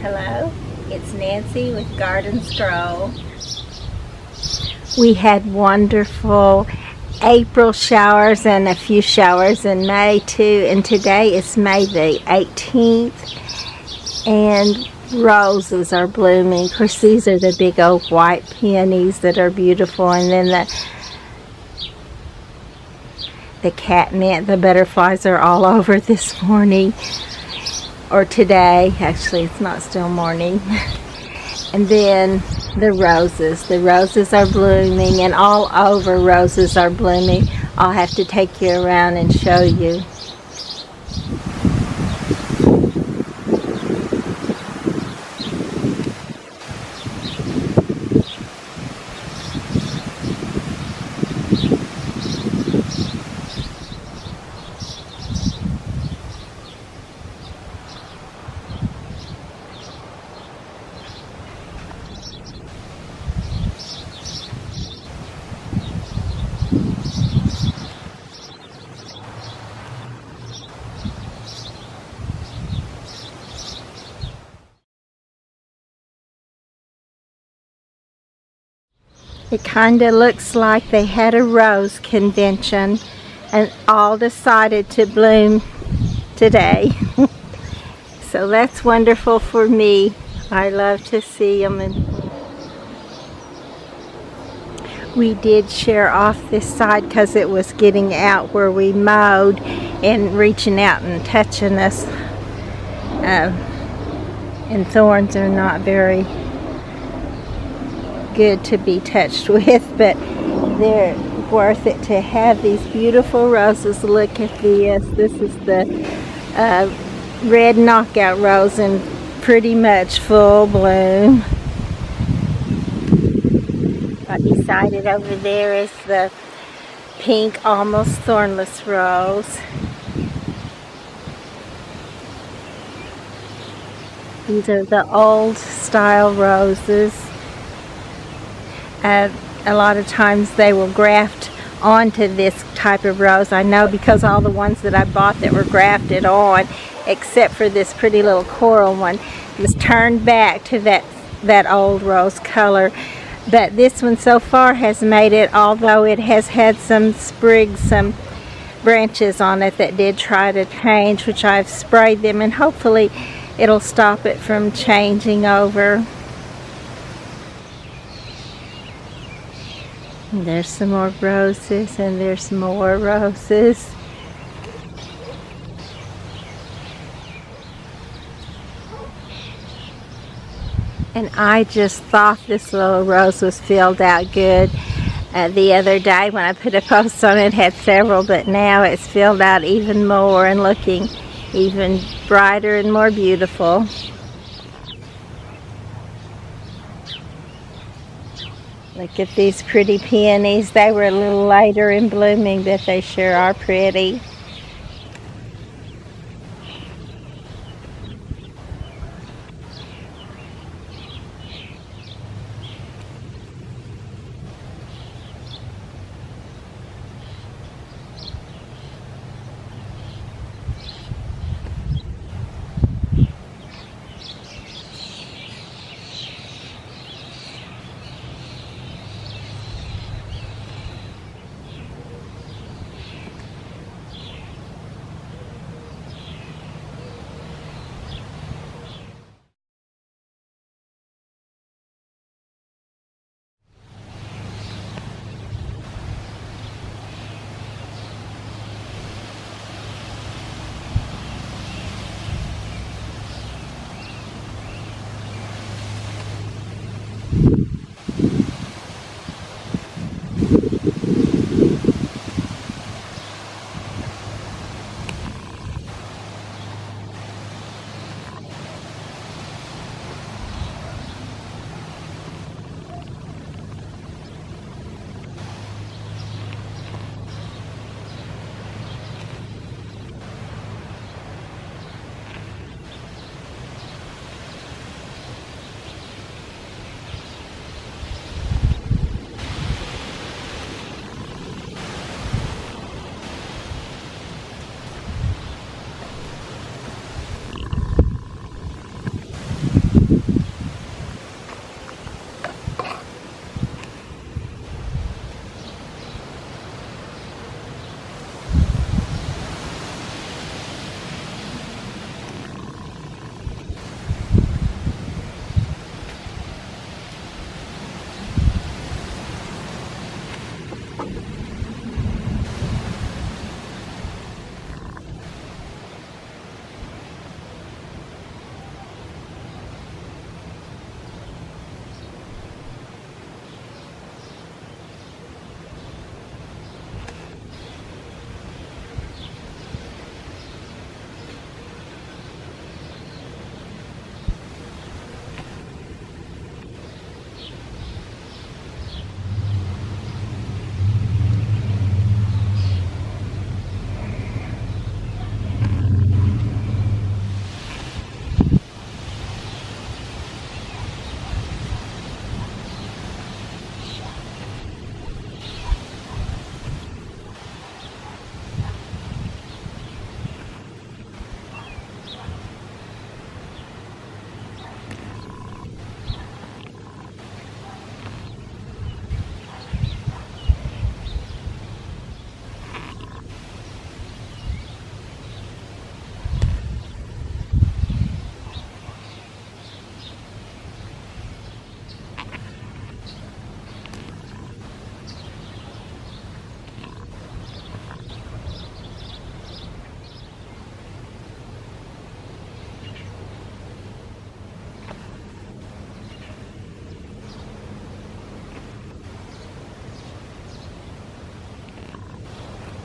Hello, it's Nancy with Garden Stroll. We had wonderful April showers and a few showers in May too, and today is May the 18th and roses are blooming. Of course, these are the big old white peonies that are beautiful, and then the catnip, the butterflies are all over this morning, or today. Actually, it's not still morning. And then the roses are blooming, and all over roses are blooming. I'll have to take you around and show you. It kind of looks like they had a rose convention and all decided to bloom today. So that's wonderful for me. I love to see them. And we did share off this side because it was getting out where we mowed and reaching out and touching us. And thorns are not very good to be touched with, but they're worth it to have these beautiful roses. Look at this. This is the red knockout rose in pretty much full bloom. Right beside it over there is the pink almost thornless rose. These are the old style roses. A lot of times they will graft onto this type of rose. I know because all the ones that I bought that were grafted on, except for this pretty little coral one, was turned back to that old rose color. But this one so far has made it, although it has had some sprigs, some branches on it that did try to change, which I've sprayed them, and hopefully it'll stop it from changing over. And there's some more roses, and there's more roses. And I just thought this little rose was filled out good. The other day when I put a post on it had several, but now it's filled out even more and looking even brighter and more beautiful. Look at these pretty peonies. They were a little later in blooming, but they sure are pretty.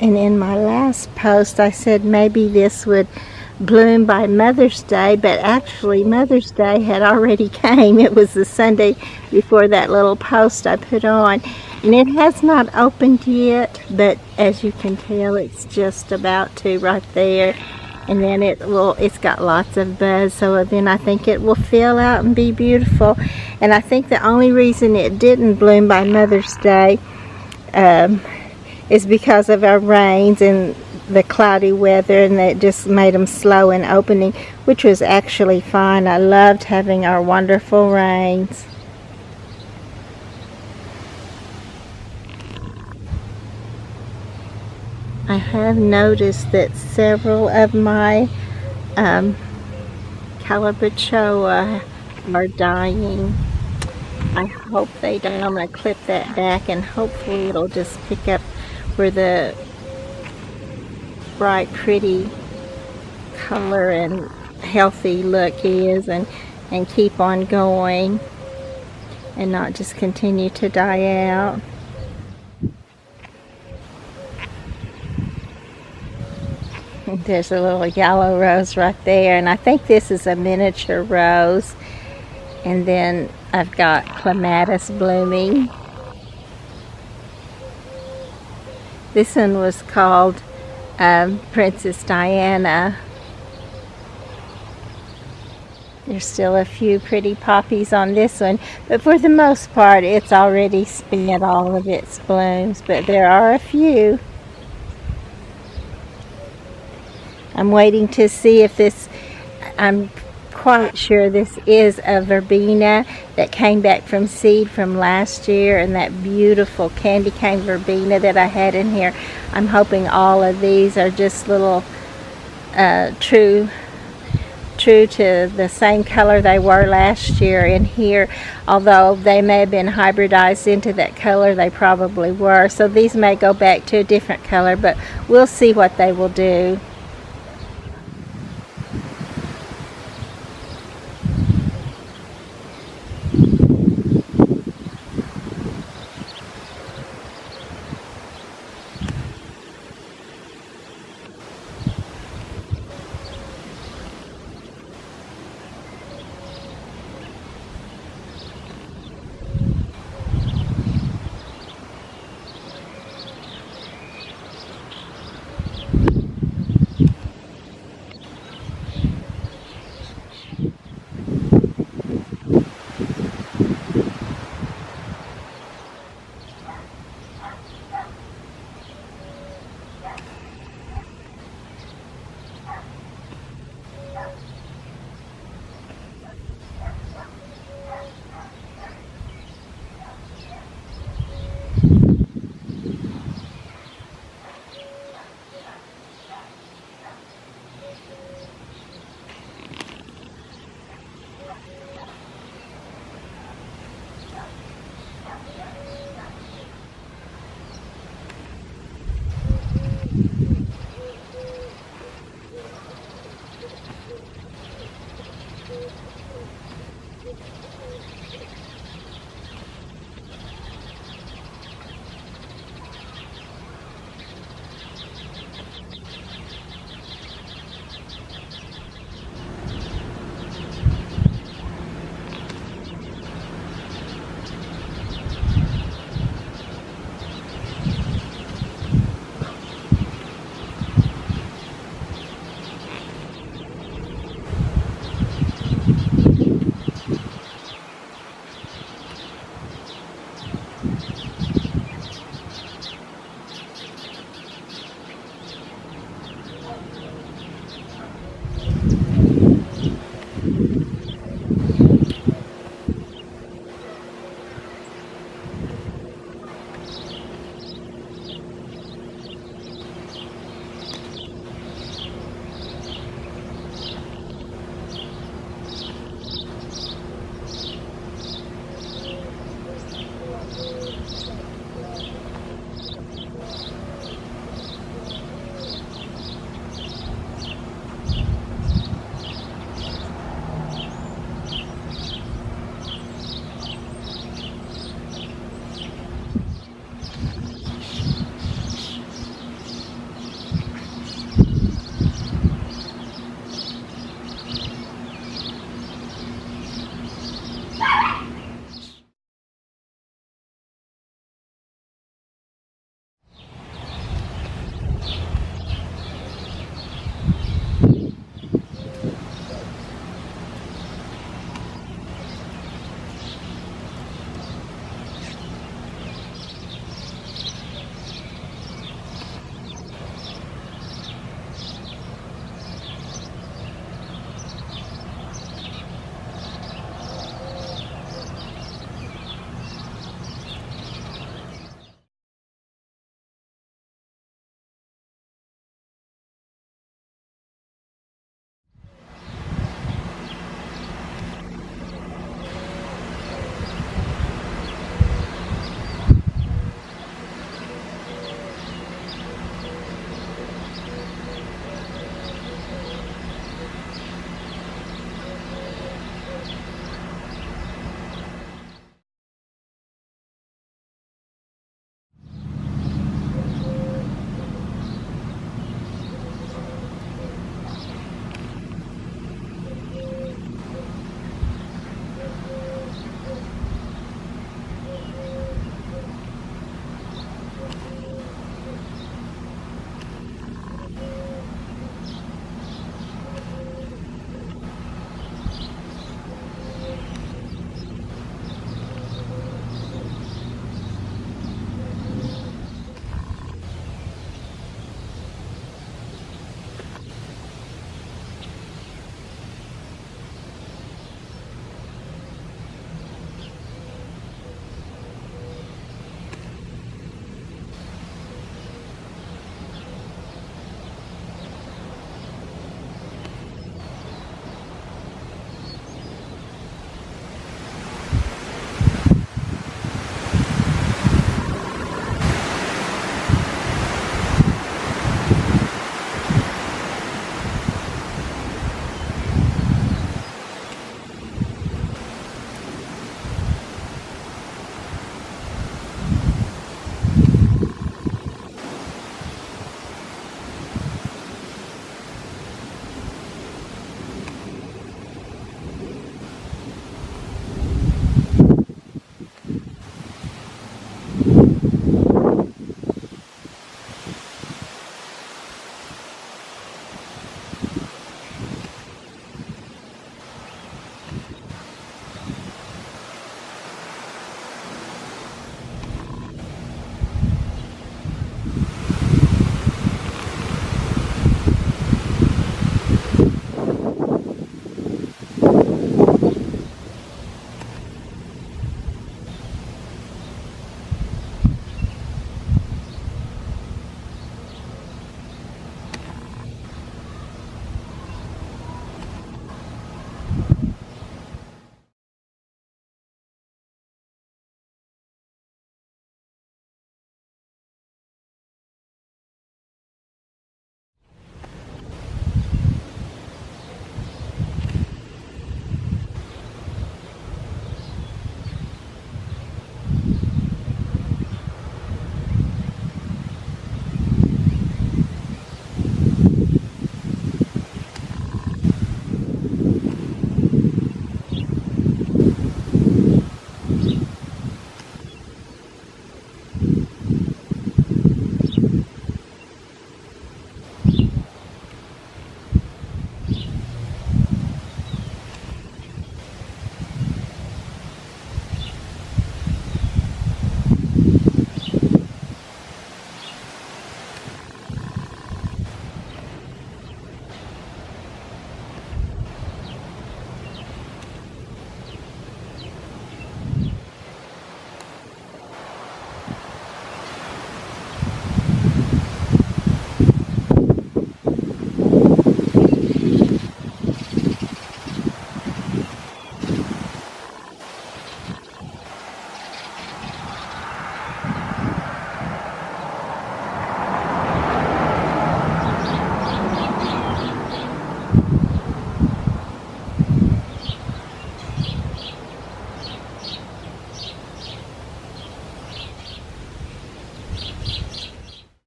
And in my last post I said maybe this would bloom by Mother's Day, but actually Mother's Day had already came. It was the Sunday before that little post I put on. And it has not opened yet, but as you can tell, it's just about to right there. And then it's got lots of buzz, so then I think it will fill out and be beautiful. And I think the only reason it didn't bloom by Mother's Day is because of our rains and the cloudy weather, and that just made them slow in opening, which was actually fine. I loved having our wonderful rains. I have noticed that several of my Calabachoa are dying. I hope they don't. I'm going to clip that back and hopefully it'll just pick up where the bright, pretty color and healthy look is, and keep on going and not just continue to die out. There's a little yellow rose right there, and I think this is a miniature rose. And then I've got clematis blooming. This one was called Princess Diana. There's still a few pretty poppies on this one, but for the most part it's already spent all of its blooms, but there are a few. I'm waiting to see if this, I'm quite sure this is a verbena that came back from seed from last year, and that beautiful candy cane verbena that I had in here. I'm hoping all of these are just little true to the same color they were last year in here. Although they may have been hybridized into that color, they probably were. So these may go back to a different color, but we'll see what they will do.